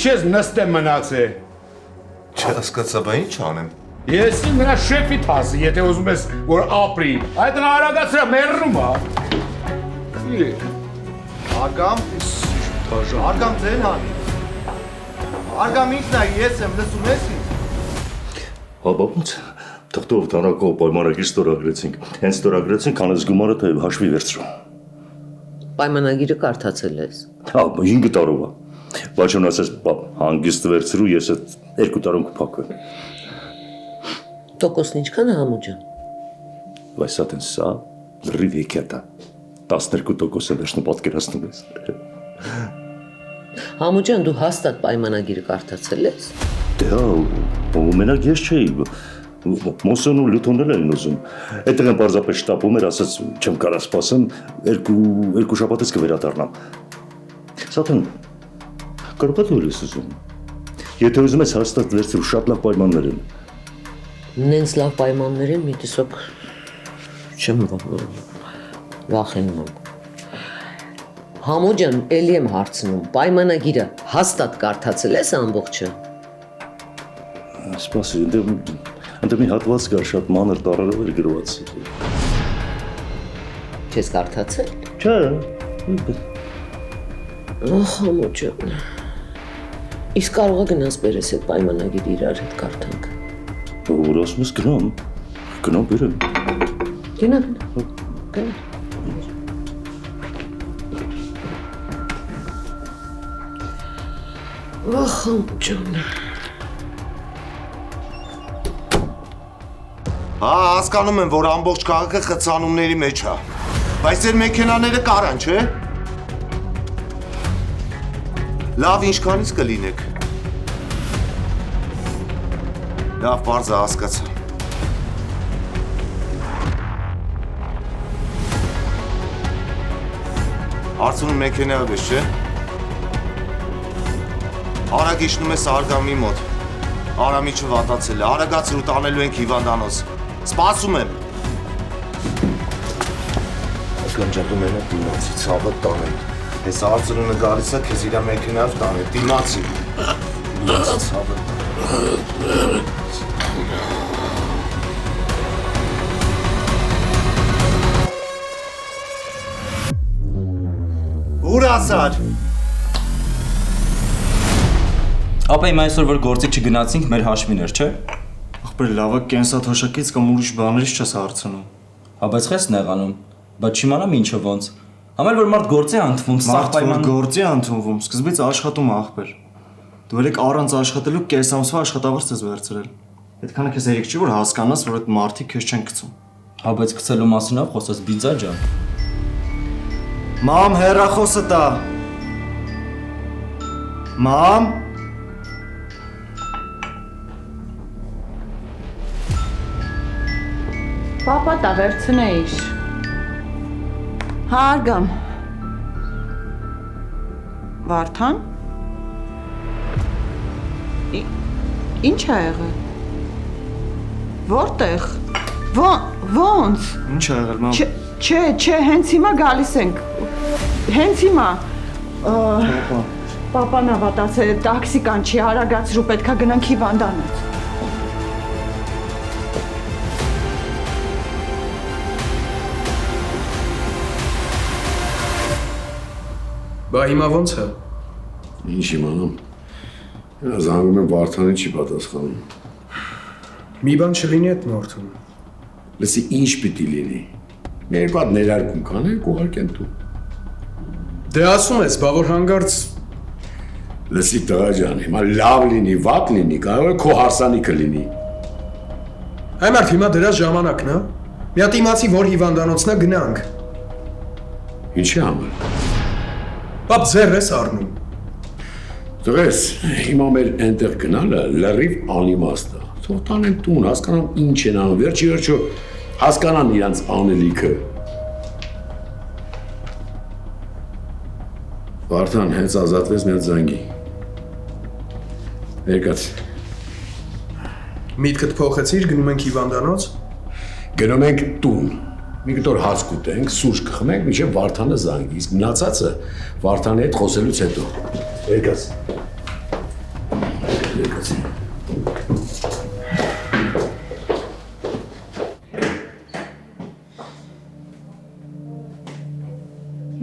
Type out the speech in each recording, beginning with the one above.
չես նստեմ մնացե։ Չհասկացա, բա ինչ անեմ։ Ես նրա շեֆի թասի, եթե ուզում ես, որ ապրի։ Այդ արագացրա մեռնում է։ Արգամ ձեն հանի։ Արգամ ինքն է, ես եմ, լսում ես ինձ։ Հաբա ոնց թղթով տանակով պայմանագիր ստորագրեցինք։ Հենց ստորագրեցինք, անես գումարը թե հաշվի վերցրու։ Պայմանագիրը կարդացել ես։ Հա, 5 տարով է։ Բայց ոնց ասես, հանգիստ վերցրու, ես այդ 2 տարում կփակվեմ։ Տոկոսն ինչքան է Համու ջան։ Բայց սա տեն սա լրիվ եկյատա 12% վերջնը պատկերացնում ես։ Համու ջան, դու հաստատ պայմանագիրը կարդացել ես։ Դե հա, մենակ ես չէի։ Մոսոն ու լութոնել էին ուզում։ Այդտեղ են պարզապես շտապում էր, ասաց չեմ կարա սպասեմ, երկու շաբաթից կվերադառնամ։ Սատեն, կարող է դու ես ուզում։ Եթե ուզում ես հաստատ վերցրու շատ լավ պայմաններ են։ Նենց լավ պայմաններ են, մի տեսակ չեմ վախենում եմ։ Համու ջան, էլի եմ հարցնում, պայմանագիրը հաստատ կարդացել ես ամբողջը։ Սպասի, ընդ մի հատված կար շատ մանր տառերով էր գրված։ Չես կարդացել։ Չէ։ Համու ջան։ Իսկ կարող է գնաս բերես այդ պայմանագիրը իրար հետ կարդանք։ Որ ասում ես գնամ բերեմ։ Գնա։ Համու ջան։ Հա, հասկանում եմ, որ ամբողջ քաղաքը խցանումների մեջ է։ Բայց ձեր մեքենաները կարան, չէ՞։ Լավ, ինչքանից կլինեք։ Լավ, պարզ է, հասկացա։ Հարցնում մեքենայով ես, չէ՞։ Արագ իջնում ես Արգամի մոտ։ Արամի չվատացել է, արագացրու տանելու ենք հիվանդանոց։ Սպասում եմ։ Ականջատում են դիմացի, ցավը տանեն։ Ես արծրունը գալիս է, քեզ իրա մեքենայով տանեն, դիմացի։ Դիմացի ցավը տանեն։ Ուր ասար։ Ապա իմ այսօր որ գործի չգնացինք, մեր հաշվին էր, չէ։ Ախպեր լավը կենսաթոշակից կամ ուրիշ բաներից չես հարցնում։ Հա բայց խես նեղանում, բայց չիմանամ ինչը ոնց։ Համել որ մարդ գործի ընդվում, սաղ պայման գործի ընդունվում, սկզբից աշխատում ախպեր։ Դու ելեք առանց աշխատելու կես ամսվա աշխատավարձ ես վերցրել։ Այդքանը քեզ երեք չի որ հասկանաս, որ այդ մարդիկ քեզ չեն գցում։ Հա բայց գցելու մասին ա խոսած բիձա ջան։ Մամ, հեռախոսը տա։ Մամ։ Պապա տա վերցնեիր։ Հա Արգամ։ Վարդան։ Ինչ ա եղել։ Որտեղ։ Ոնց։ Ինչ ա եղել, մամ։ Չէ, հենց հիմա գալիս ենք։ Հենց հիմա։ Պապան ա վատացել, տաքսի կանչի, արագացրու, պետքա գնանք հիվանդանոց։ Բա հիմա ոնց է։ Ինչ իմանամ։ Զանգում եմ Վարդանին չի պատասխանում։ Մի բան չլինի այդ մարդուն։ Լսի, ինչ պիտի լինի։ Մի երկու հատ ներարկում կանենք, ուղարկեն դու։ Դե ասում ես, բա որ հանգարց։ Լսի տղա ջան, հիմա լավ լինի, վատ լինի, կարող է քո հարսանիքը լինի։ Այ մարդ հիմա դրա ժամանակն է։ Մի հատ իմացի, որ հիվանդանոցն է, գնանք։ Ինչի համար։ Պապ ձեռ ես առնում։ Տղես, հիմա մեր այնտեղ գնալը լրիվ անիմաստ է։ Թող տանեն տուն, հասկանամ ինչ են անում, վերջի վերջո հասկանան իրանց անելիքը։ Վարդան, հենց ազատվեց մի հատ զանգի։ Երկաց։ Միտքդ փոխեցիր, գնում ենք հիվանդանոց։ Գնում ենք տուն։ Մի կտոր հաց կուտենք, սուրճ կխմենք, մինչև Վարդանը զանգի, իսկ մնացածը Վարդանի հետ խոսելուց հետո։ Երկաց։ Եկացի։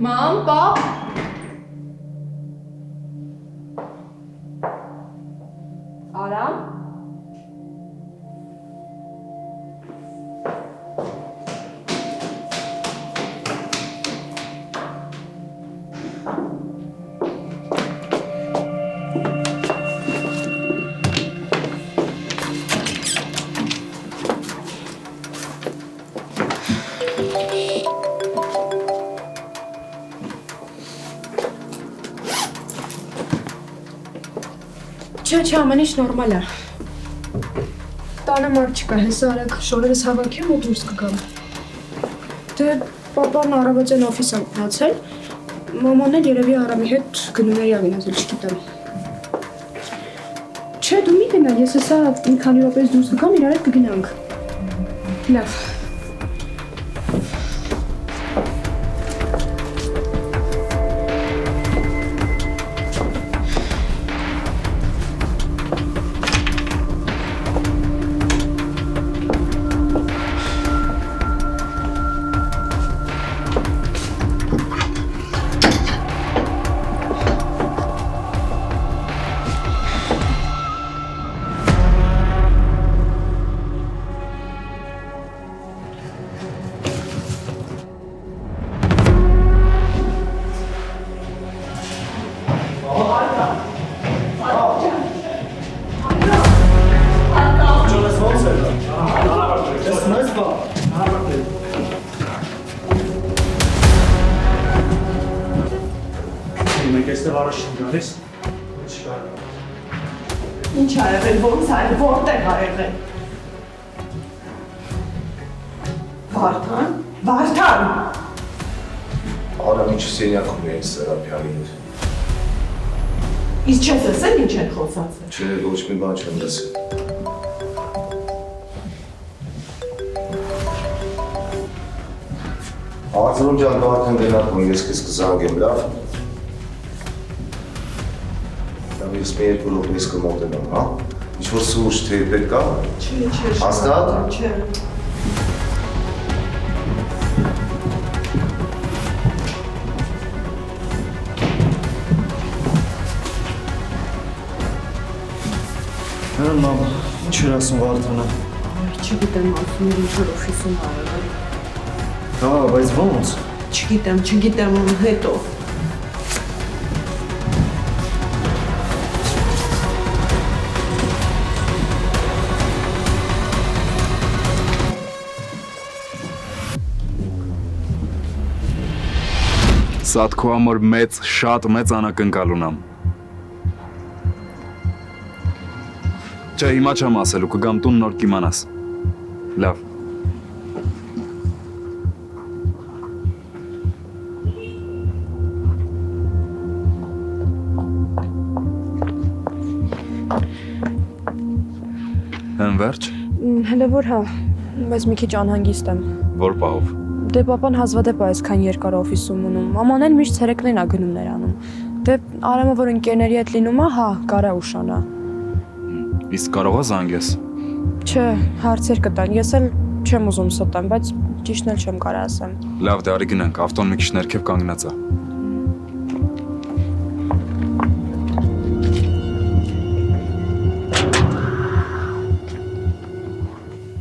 Մամ, պապ։ Արամ։ Չէ, ամեն ինչ նորմալ է։ Տանը մարդ չկա, հեսա արագ շորերս հավաքեմ ու դուրս կգամ։ Դե պապան առավոտյան օֆիս է մնացել, մաման էլ երևի Արամի հետ գնումների ա գնացել, չգիտեմ։ Չէ, դու մի գնա, ես հեսա մի քանի րոպեից դուրս կգամ, իրար հետ կգնանք։ Լավ։ Ինչ ա եղել, ոնց ա եղել, որտեղ ա եղել։ Վարդան, Վարդան։ Արամի չսենյակում էին Սերապյանի հետ։ Իսկ չես ասել ինչ են խոսացել։ Չէ, ոչ մի բան չեմ լսել։ Արձրում ջան, Վարդան գնահատում, ես քեզ կզանգեմ, լավ։ Ես մի երկու րոպեից կմոտենամ, հա։ Ինչ-որ սուրճ թե պետք ա։ Չէ, Հաստատ։ չէ։ Մամ, ինչ էր ասում Վարդանը։ Չգիտեմ, ասում էր ինչ-որ օֆիսում ա եղել։ Հա, բայց ո՞նց։ Չգիտեմ, հետո։ Սատ քո համար շատ մեծ անակնկալ ունեմ։ Չէ, հիմա չեմ ասելու, կգամ տուն նոր կիմանաս։ Լավ։ Վերջ։ Հələ որ հա, բայց մի քիչ անհանգիստ եմ։ Որ պահով։ Դե պապան հազվադեպ է այսքան երկար օֆիսում մնում, մաման էլ միշտ ցերեկներն ա գնումներ անում։ Դե Արամը որ ընկերների հետ լինում ա, հա, կարա ուշանա։ Իսկ կարող ես զանգես։ Չէ, հարցեր կտան, ես էլ չեմ ուզում ստեմ, բայց ճիշտն էլ չեմ կարա ասեմ։ Լավ, դե արի գնանք, ավտոն մի քիչ ներքև կանգնած է։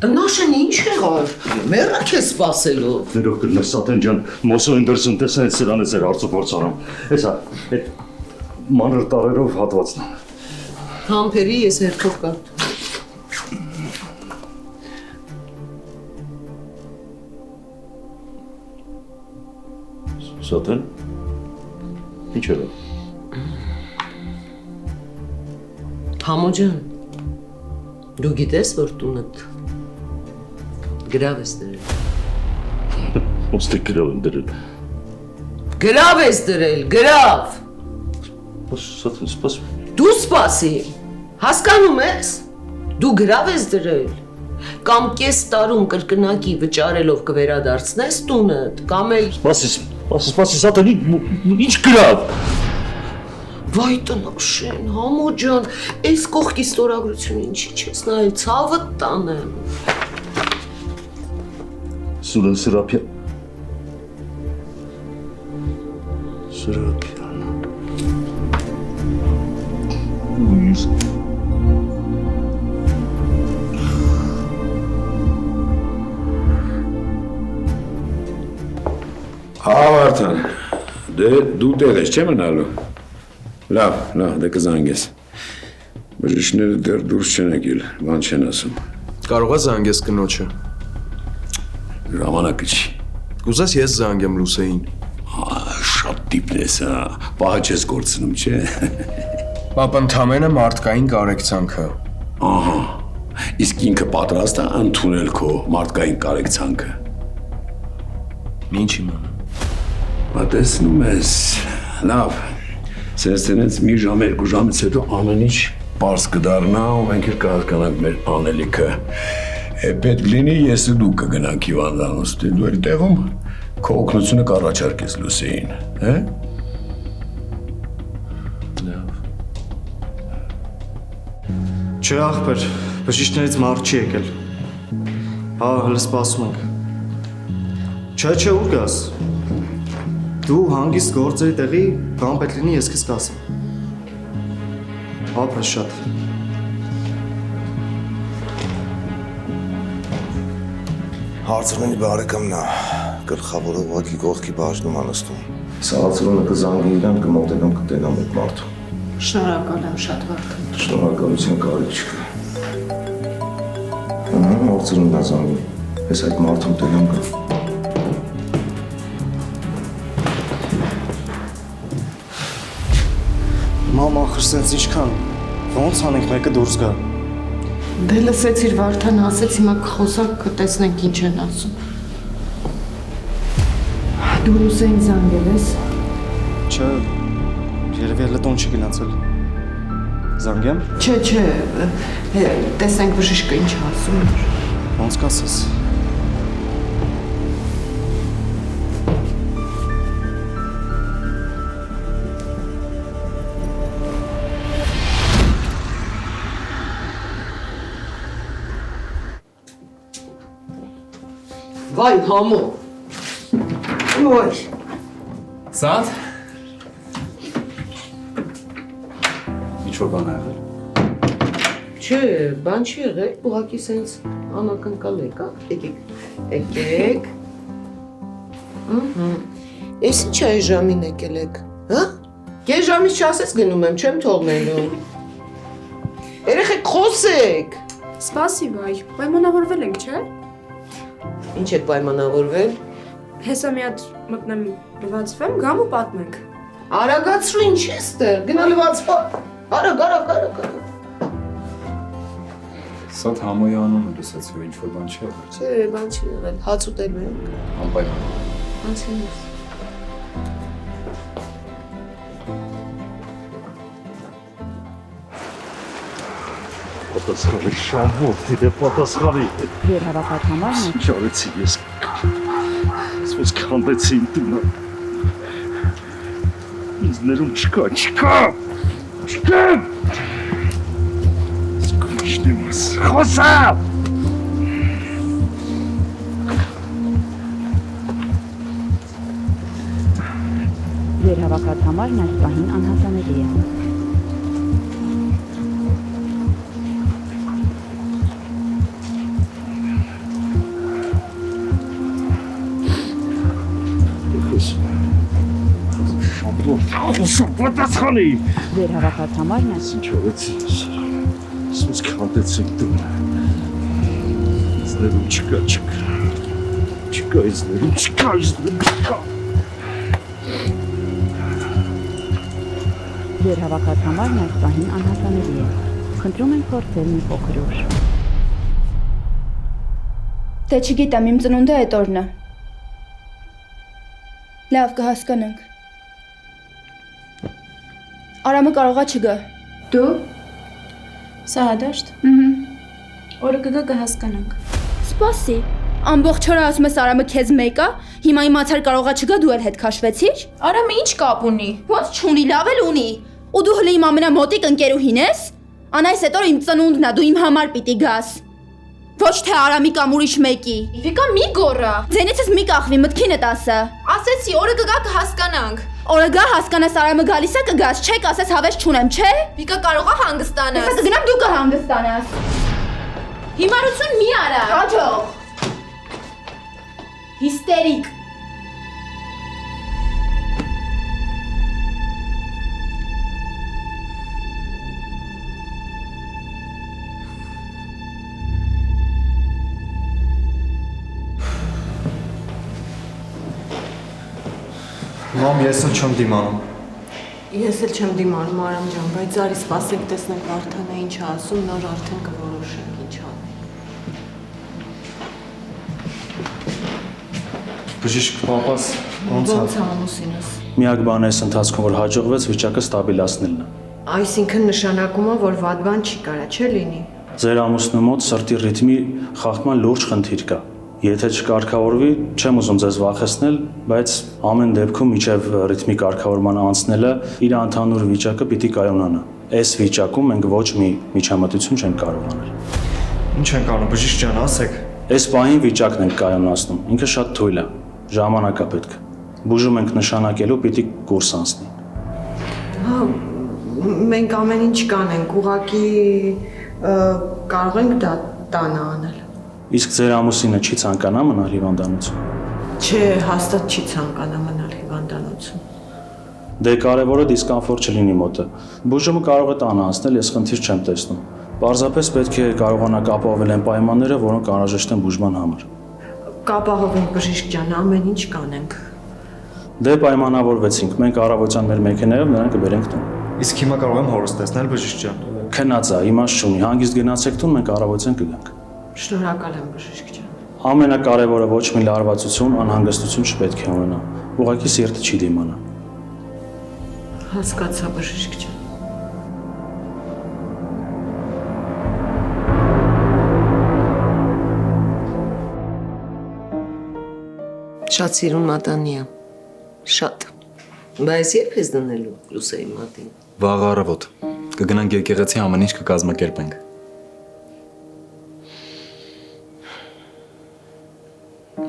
Տնաշեն ինչ եղավ, մեռակ է սպասելով։ Ներող կրնես Սատեն ջան, Մոսո Էնդերսոն տեսա այդ սրանը ձեր արծուփորձանում։ Հեսա, այդ մանր տարերով հատվածն է։ Համբերի ես հերթով կատ։ Սատեն, ինչ եղավ։ Համո ջան, դու գիտես, որ տունդ գրավ ես դրել։ Ոստե գրավ եմ դրել։ Գրավ ես դրել, գրավ։ Սատեն, սպաս։ Դու սպասի, հասկանում ես, դու գրավ ես դրել, կամ կես տարում կրկնակի վճարելով կվերադարձնես տունդ, կամ էլ… Սպասի, Սատեն, ինչ գրավ։ Վայ տնաշեն, համո ջան, այս կողքի ստորագրությունը ինչի չես նայել, ցավը տանեմ։ Սուրեն Սրափյան։ Սրափյան։ Ույս։ Ավարտան, դե դու տեղ ես, չէ մնալու։ Լավ, դե կզանգես։ Բժիշկները դեռ դուրս չեն եկել, բան չեն ասում։ Կարող է զանգես կնոջը։ Ժամանակը չի։ Կուզես ես զանգեմ Լուսեին։ Շատ տիպն ես, պահը չես կորցնում, չէ։ Պապ ընդամենը մարդկային կարեկցանքը։ Ահա, իսկ ինքը պատրաստ է ընդունել քո մարդկային կարեկցանքը։ Ինչ իմանամ։ Տեսնում ես, լավ, սենցենից մի ժամ, 2 ժամից հետո ամեն ինչ պարզ կդառնա ու մենք էլ կհասկանանք մեր անելիքը։ Պետք լինի ես ու դու կգնանք հիվանդանոց, դու էլ տեղում քո օգնությունը կառաջարկես Լուսեին, հե՞։ Չէ ախպեր, բժիշկներից մարդ չի եկել։ Հա, հələ սպասում ենք։ Չէ, ուր գաս։ Դու հանգիստ գործերի տեղի բան պետք լինի ես քեզ կասեմ։ Ապրես շատ։ Հարցրնի բարեկամն է, գլխավորը ուղղակի կողքի բաժնում անստում։ Սաղացրոնը կզանգի իրան կմոտենամ կտենամ այդ մարդու։ Շնորհակալ եմ շատ վարդան։ Շնորհակալության կարիք չկա։ Հարցրնն է զանգում, ես այդ մարդուն տենամ գա։ Մամ ախր սենց ինչքան, ոնց անենք մեկը դուրս գա։ Դե լսեցիր Վարդան ասեց, հիմա կխոսակ կտեսնենք ինչ են ասում։ Դու Լուսեին զանգել ես։ Չէ, երևի հələ տուն չի գնացել։ Զանգեմ։ Չէ, տեսնենք բժիշկը ինչ ասում է։ Ոնց կասես։ Վայ համո։ Ոյ։ Սանտ։ Ինչ-որ բան է եղել։ Չէ, բան չի եղել, ուղղակի սենց անակնկալ եկա, եկեք։ Ես ինչ այս ժամին եկել եք, հա? Կես ժամից չասես գնում եմ, չեմ թողնելու։ Երեխեք խոսեք։ Սպասի վայ, պայմանավորվել ենք, չէ՞։ Ինչ եք պայմանավորվել։ Հեսա մի հատ մտնեմ լվացվեմ, գամ ու պատմենք։ Արագացրու ինչ ես դեր, գնա լվացվա։ Արագ։ Սատ համոյի անունը լսեցի, որ ինչ-որ բան չի եղել։ Չէ, բան չի եղել, հաց ուտելու ենք։ Անպայման։ Անցնես։ Պատասխանի շահով, դե պատասխանի։ Ձեր հավաքած համարն է։ Չարեցի ես։ Ոնց քանդեցի իմ տունը։ Ինձ ներում չկա։ Սկուշնի մաս, խոսա։ Ձեր հավաքած համարն այս պահին անհասանելի է։ Պատասխանի։ Ձեր հավաքած համարն է։ Չարեցի ես։ Ոնց քանդեցի իմ տունը։ Ինձ ներում չկա։ Ձեր հավաքած համարն այս պահին անհասանելի է։ Խնդրում ենք փորձել մի փոքր ուշ։ Դե չգիտեմ, իմ ծնունդը այդ օրն է։ Լավ, կհասկանանք։ Արամը կարողա չգա։ Դու։ Սա հադաշտ։ Օրը կգա կհասկանանք։ Սպասի։ Ամբողջ օրը ասում ես Արամը քեզ մեկա, հիմա իմացար կարողա չգա, դու էլ հետ քաշվեցիր։ Արամը ինչ կապ ունի։ Ոնց չունի, լավ էլ ունի։ Ու դու հլի իմ ամենամոտիկ ընկերուհին ես։ Անայս այդ օրը իմ ծնունդն է, դու իմ համար պիտի գաս։ Ոչ թե Արամի կամ ուրիշ մեկի։ Վիկա մի գոռա։ Ձենիցս մի կախվի, մտքինդ ասա։ Ասեցի, օրը կգա կհասկանանք։ Օրը գա հասկանաս Արամը գալիս է կգաս, չէ՞ կասես հավես չունեմ, չէ՞։ Վիկա կարող է հանգստանաս։ Ես կգնամ դու կհանգստանաս։ Հիմարություն մի արա։ Հաջող։ Հիստերիկ։ Մամ, ես էլ չեմ դիմանում։ Ես էլ չեմ դիմանում, Արամ ջան, բայց արի սպասենք տեսնենք Վարդանը ինչ է ասում, նոր արդեն կորոշենք ինչ անենք։ Բժիշկ պապաս ոնց է ամուսինս։ Միակ բանը էս ընթացքում որ հաջողվեց վիճակը ստաբիլացնելն է։ Այսինքն նշանակում է, որ վատ բան չի կարա, չէ՞ լինի։ Ձեր ամուսնու մոտ սրտի ռիթմի խախտման լուրջ խնդիր կա։ Եթե չկարգավորվի, չեմ ուզում ձեզ վախեցնել, բայց ամեն դեպքում միջև ռիթմի կարգավորման անցնելը իր ընդհանուր վիճակը պիտի կայունանա։ Այս վիճակում մենք ոչ մի միջամտություն չենք կարող անել։ Ինչ ենք անում, բժիշկ ջան, ասեք։ Այս պահին վիճակն ենք կայունացնում։ Ինքը շատ թույլ է։ Ժամանակ է պետք։ Բուժում ենք նշանակելու պիտի կուրս անցնի։ Հա, մենք ամեն ինչ կանենք, ուղղակի կարող ենք դա տանը անել։ Իսկ ձեր ամուսինը չի ցանկանա մնալ հիվանդանոցում։ Չէ, հաստատ չի ցանկանա մնալ հիվանդանոցում։ Դե կարևորը դիսկոմֆորտ չլինի մոտը։ Բուժումը կարող է տանը անցնել, ես խնդիր չեմ տեսնում։ Պարզապես պետք է կարողանաք ապահովել այն պայմանները, որոնք անհրաժեշտ են բուժման համար։ Կապահովենք բժիշկ ջան, ամեն ինչ կանենք։ Դե պայմանավորվեցինք, մենք առավոտյան մեր մեքենայով նրան կբերենք տուն։ Իսկ հիմա կարող եմ հորս տեսնել բժիշկ ջան։ Քնած է, իմաստ չունի, հանգիստ գնացեք տուն, մենք առավոտյան կգանք։ Շնորհակալ եմ բժիշկ ջան։ Ամենակարևորը ոչ մի լարվածություն, անհանգստություն չպետք է ունենա։ Ուղղակի սիրտը չի դիմանա։ Հասկացա բժիշկ ջան։ Շատ սիրուն մատանի է։ Շատ։ Բայց երբ ես դնելու Լուսեի մատին։ Վաղ առավոտ կգնանք եկեղեցի, ամեն ինչ կկազմակերպենք։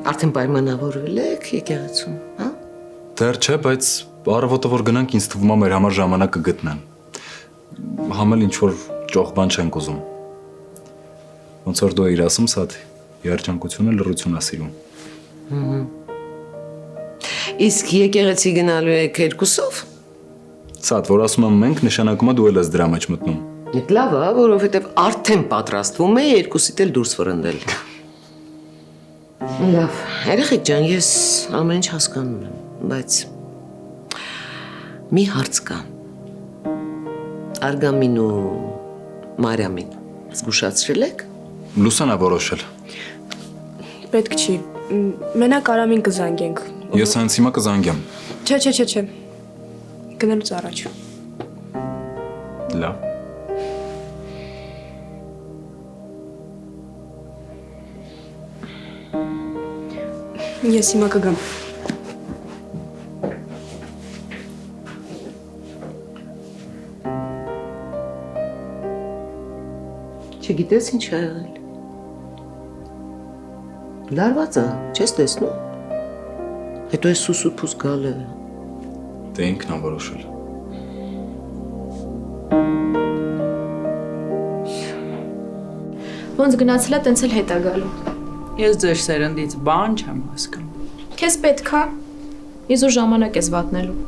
Արդեն պայմանավորվել եք եկեղեցում, հա? Դեռ չէ, բայց առավոտը որ գնանք, ինձ թվում է մեր համար ժամանակ կգտնեն։ Համել ինչ որ ճոխ բան չենք ուզում։ Ոնց որ դու էիր ասում, սա երջանկությունը լռություն է սիրում։ Իսկ եկեղեցի գնալու եք երկուսով։ Սա որ ասում եմ մենք, նշանակում է դու էլ ես դրա մեջ մտնում։ Այդ լավ է, որովհետև արդեն պատրաստվում է երկուսիդ էլ դուրս վրընդել։ Լավ, երեխեք ջան, ես ամեն ինչ հասկանում եմ, բայց մի հարց կա։ Արգամին ու Մարիամին զգուշացրել եք։ Լուսանա որոշել։ Պետք չի։ Մենակ Արամին կզանգենք։ Ես հենց հիմա կզանգեմ։ Չէ։ Գնալուց առաջ։ Լավ։ Ես հիմա կգամ։ Չգիտես ինչ ա եղել։ Լարված է, չես տեսնում։ Հետո այս սուսուփուս գալը։ Դե ինքն է որոշել։ Ոնց գնացել է, տենց էլ հետ է գալու։ Ես ձեր սերնդից բան չեմ հասկանում։ Քեզ պետք է։ Իզուր ժամանակ ես վատնելու։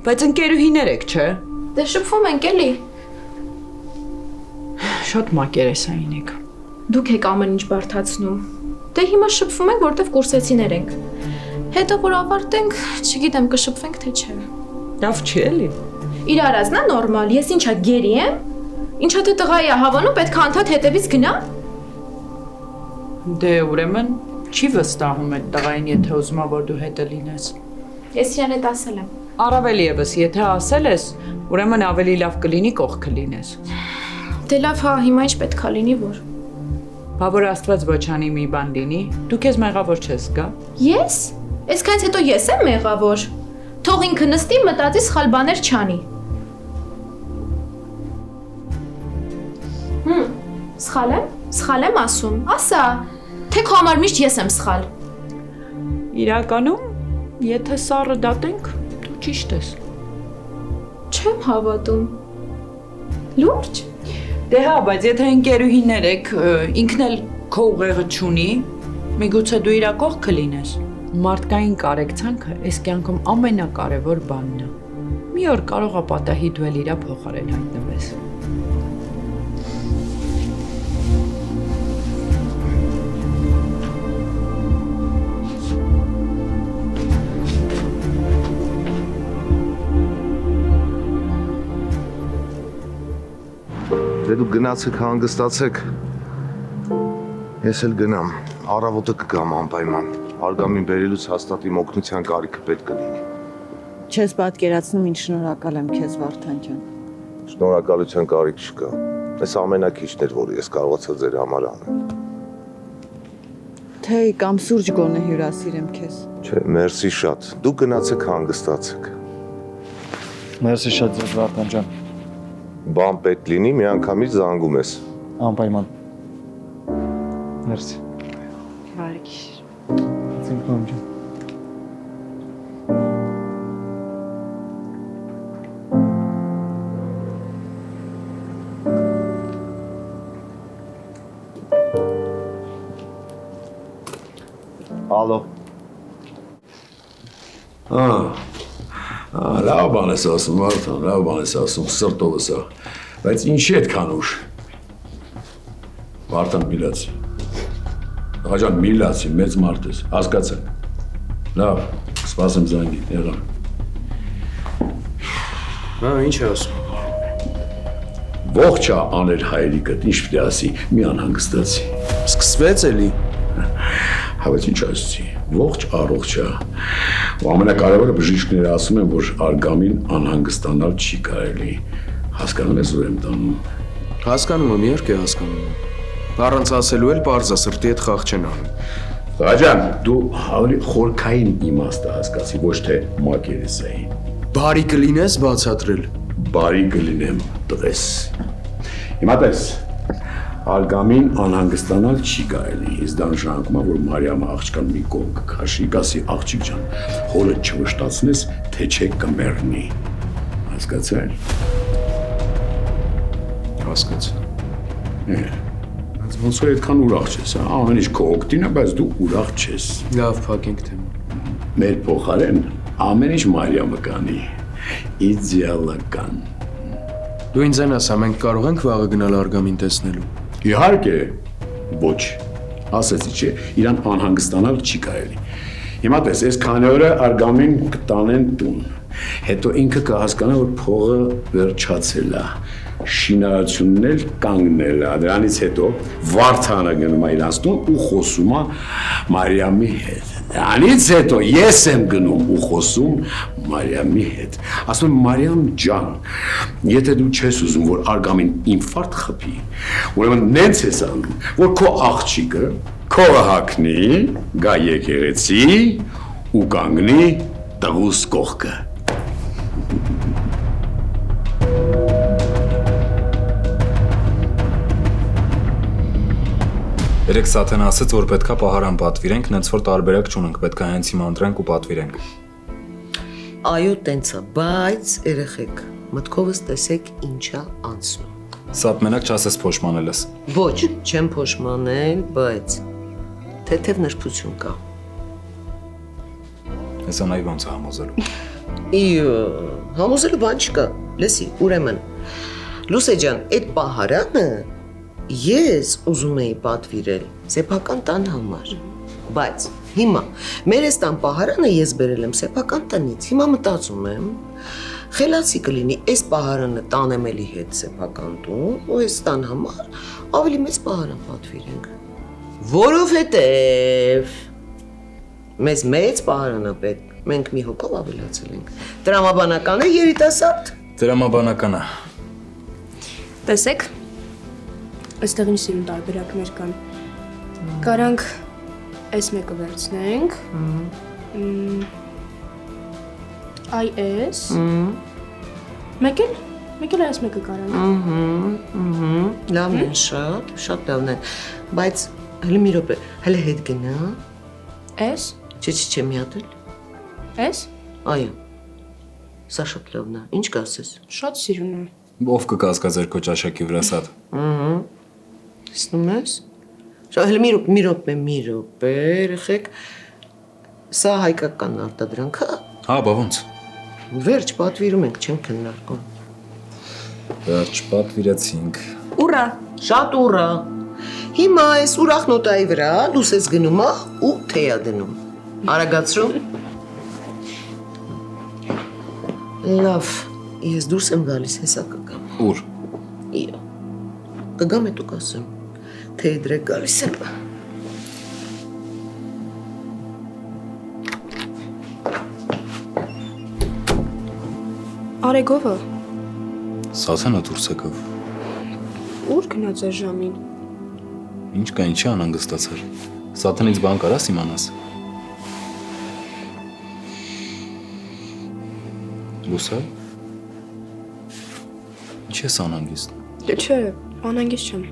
Բայց ընկերուհիներ եք, չէ։ Դե շփվում ենք էլի։ Շատ մակերեսային եք։ Դուք եք ամեն ինչ բարդացնում։ Դե հիմա շփվում ենք, որտեվ կուրսեցիներ ենք։ Հետո որ ավարտենք, չգիտեմ կշփվենք թե չէ։ Լավ չի էլի։ Իր արածն է նորմալ, ես ինչա գերի եմ։ Ինչա թե տղայի է հավանում, պետք է անդադ հետևից գնա։ Դե ուրեմն չի վստահում այդ տղային, եթե ուզում է որ դու հետը լինես։ Ես իրան հետ ասել եմ։ Առավել եւս, եթե ասել ես, ուրեմն ավելի լավ կլինի կողքը լինես։ Դե լավ, հա, հիմա ինչ պետք է լինի որ։ Բա որ Աստված ոչանի մի բան լինի, դու քեզ մեղավոր չես գա։ Ես։ Այսքանից հետո ես եմ մեղավոր։ Թող ինքը նստի մտածի սխալ բաներ չանի։ Սխալ եմ ասում, ասա, թե քո համար միշտ ես եմ սխալ։ Իրականում, եթե սառը դատենք, դու ճիշտ ես։ Չեմ հավատում։ Լուրջ։ Դե հա, բայց եթե ընկերուհիներ եք, ինքն էլ քո ուղեղը չունի, միգուցե դու իրա կողքը լինես։ Մարդկային կարեկցանքը այս կյանքում ամենակարևոր բանն է։ Մի օր կարող է պատահի դու էլ իրա փոխարեն հայտնվես։ Դե դու գնացեք հանգստացեք։ Ես էլ գնամ, առավոտը կգամ անպայման։ Արգամին բերելուց հաստատ իմ օգնության կարիքը պետք կլինի։ Չես պատկերացնում ինչ շնորհակալ եմ քեզ Վարդան ջան։ Շնորհակալության կարիք չկա։ Այս ամենակիչն էր, որ ես կարողացա ձեր համար անել։ Թեյ կամ սուրճ գոնե հյուրասիրեմ քեզ։ Չէ, մերսի շատ։ Դու գնացեք հանգստացեք։ Մերսի շատ ձեր Վարդան ջան։ Բան պետք լինի, մի անգամից զանգում ես։ Անպայման։ Մերսի։ Բարի գիշեր։ Ցինկոմ ջան։ Ալո։ Լավ բան ես ասում, Վարդան, լավ բան ես ասում, սրտովս է, բայց ինչի այդքան ուշ։ Վարդան միլացի։ Աղաջան միլացի, մեծ մարդ ես, հասկացեք։ Լավ, սպասեմ զանգի, եղամ։ Ինչ է ասում։ Ողջ է աներ հայրիկդ, ինչ պիտի ասի, մի անհանգստացի։ Սկսվեց էլի։ Հա, բայց ինչ ասեցի, ողջ առողջ է։ Ու ամենակարևորը բժիշկները ասում են, որ արգամին անհանգստանալ չի կարելի։ Հասկանում ես, որ եմ տանում։ Հասկանում եմ, իհարկե հասկանում եմ։ Առանց ասելու էլ պարզ է, սրտի հետ խաղ չեն անում։ Ղաջան, դու ավելի խորքային իմաստը հասկացի, ոչ թե մակերեսային։ Բարի կլինես բացատրել։ Բարի կլինեմ, տղես։ Հիմա տես, արգամին անհանգստանալ չի կարելի, իսկ դա նշանակում է, որ Մարիամը աղջկան մի կողմ կքաշի, կասի աղջիկ ջան, հորը չվշտացնես, թե չէ կմեռնի։ Հասկացա՞ր։ Հասկացա։ Ոնց որ այդքան ուրախ չես, ամեն ինչ քո օգտին է, բայց դու ուրախ չես։ Լավ, փակենք թեման։ Մեր փոխարեն ամեն ինչ Մարիամը կանի, իդեալական։ Դու ինձ են ասա, մենք կարող ենք վաղը գնալ արգամին տեսնելու։ Իհարկե, ոչ, ասեցի չէ, իրան անհանգստանալ չի կարելի։ Հիմա տես, այս քանի օրը արգամին կտանեն տուն, հետո ինքը կհասկանա, որ փողը վերջացել է, շինարարությունն էլ կանգնել է, դրանից հետո Վարդանը գնում է իրանց տուն ու խոսում է Մարիամի հետ։ Դրանից հետո ես եմ գնում ու խոսում Մարիամի հետ։ Ասում եմ Մարիամ ջան, եթե դու չես ուզում, որ արգամին ինֆարկտ խփի, ուրեմն նենց ես անում, որ քո աղջիկը քողը հագնի, գա եկեղեցի ու կանգնի տղուս կողքը։ Երեք Սաթենը ասաց, որ պետքա պահարան պատվիրենք, նենց որ տարբերակ չունենք, պետքա հենց հիմա ընտրենք ու պատվիրենք։ Այո, տենց է, բայց երեխեք, մտքովս տեսեք ինչա անցնում։ Սա մենակ չասես փոշմանել ես։ Ոչ, չեմ փոշմանել, բայց թեթև նրբություն կա։ Հեսա նայ ոնց է համոզելու։ Իյո, համոզելու բան չկա։ Լսի, ուրեմն Լուսե ջան, այդ պահարանը ես ուզում էի պատվիրել սեփական տան համար, բայց հիմա մեր այս տան պահարանը ես բերել եմ սեփական տնից, հիմա մտածում եմ, խելացի կլինի այս պահարանը տանեմ էլի հետ սեփական տուն ու այս տան համար ավելի մեծ պահարան պատվիրենք, որովհետև մեզ մեծ պահարանը պետք, մենք մի հոգով ավելացել ենք, տրամաբանական է երիտասարդ։ Տրամաբանական է։ Տեսեք, այստեղ ինչ սիրուն տարբերակներ կան։ Կարանք այս մեկը վերցնենք։ Այ էս։ Մեկ էլ։ Մեկ էլ այս մեկը կարան։ Լավն են շատ լավն են։ Բայց հələ մի րոպե, հələ հետ գնա։ Էս։ Չէ, մի հատ էլ։ Էս։ Այո։ Սա շատ լավն է։ Ինչ կասես։ Շատ սիրուն է։ Ով կկասկա ձեր քո ճաշակի վրա սա։ Տեսնում ես։ Հələ մի րոպե, երեխեք։ Սա հայկական արտադրանք է։ Հա, բա ոնց։ Վերջ պատվիրում ենք, չենք քննարկում։ Վերջ պատվիրեցինք։ Ուրա, շատ ուրա։ Հիմա այս ուրախ նոտայի վրա լուսես գնում է ու թեյ դնում։ Արագացրու։ Լավ, ես դուրս եմ գալիս, հեսա կգամ։ Ուր։ Իա։ Կգամ է դու կասեմ։ Թեյ դրեք գալիս եմ։ Արեգովը։ Սասանա դուրս եկավ։ Ուր գնաց այս ժամին։ Ինչ կա, ինչի անհանգստացար։ Սաթանից բան կարաս իմանաս։ Լուսա։ Ինչ ես անհանգիստ։ Դե չէ, անհանգիստ չեմ։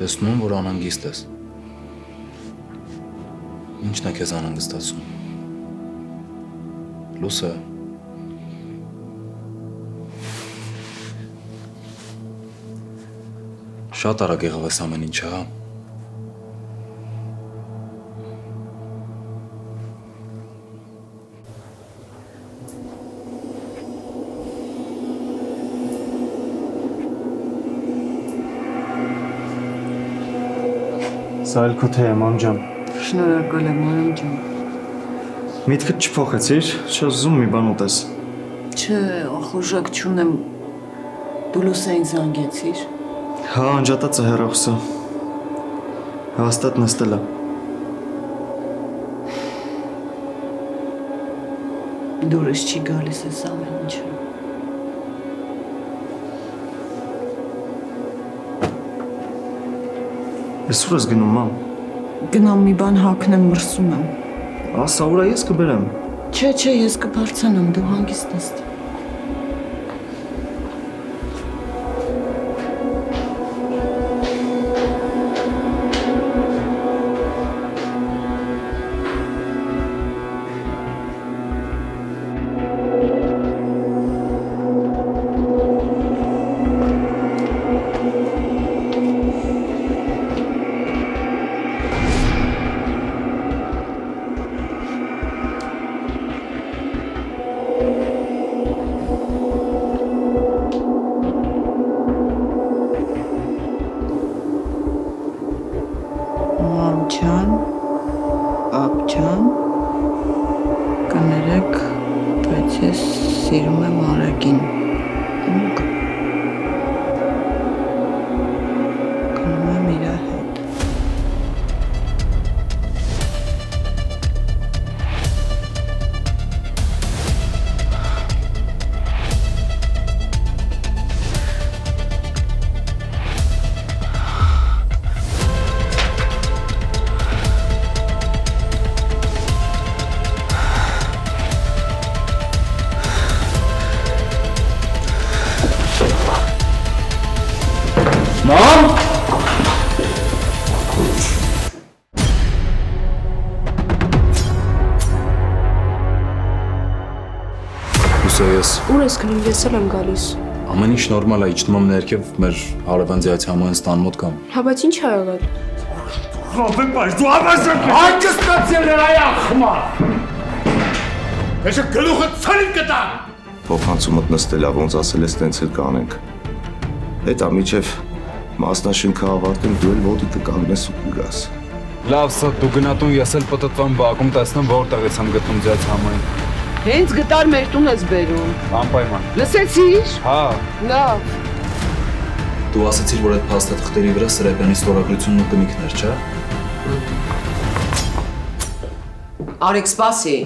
Տեսնում եմ, որ անհանգիստ ես։ Ինչն է քեզ անհանգստացում։ Լուսա։ Շատ արագ եղավ այս ամեն ինչը, հա։ Սա էլ քո թե եմ, անջան։ Շնորհակալ եմ, արամ ջան։ Միտքդ չփոխեցիր, չուզում մի բան ուտես։ Չէ, ախորժակ չունեմ։ Դու Լուսային զանգեցիր։ Հա, անջատած է հեռախոսը։ Հաստատ նստել է։ Դուրս չի գալիս այս ամեն ինչը։ Այսօր ես գնում, մամ։ Գնամ մի բան հագնեմ, մրսում եմ։ Ասա, ուրա ես կբերեմ։ Չէ, ես կբարձանամ, դու հանգիստ նստի։ Աբջան, կներեք, բայց ես սիրում եմ Արագին։ Գնում եմ իր հետ։ Մամ! Լուսա, ես Ուր ես գնում, ես էլ եմ գալիս։ ամեն ինչ նորմալ է, իջնում եմ ներքև մեր հարևանձիացի համոյն ստան մոտ կամ։ Հա, բայց ինչ ա եղել։ Ռոբե բայց դու ավազակ ես։ Անկստացել էր այ ախմա։ Ես գլուխը ցանին կտա։ Փոխանցումդ նստելա, ոնց ասել ես, տենց էլ կանենք։ Հետա միջև մասնաշինքը ավարտեմ, դու էլ ոտի կկանգնես ու կգաս։ Լավ, սա դու գնատուն, ես էլ պտտվամ բակում, տեսնեմ որտեղից եմ գտնում ձեզ համոյն։ Հենց գտար մեր տուն ես բերում։ Անպայման։ Լսեցի՞ր։ Հա։ Լավ։ Դու ասացիր, որ այդ փաստաթղթերի վրա Սրեբյանի ստորագրությունն ու կնիքն էր, չէ՞։ Արեք, սպասի։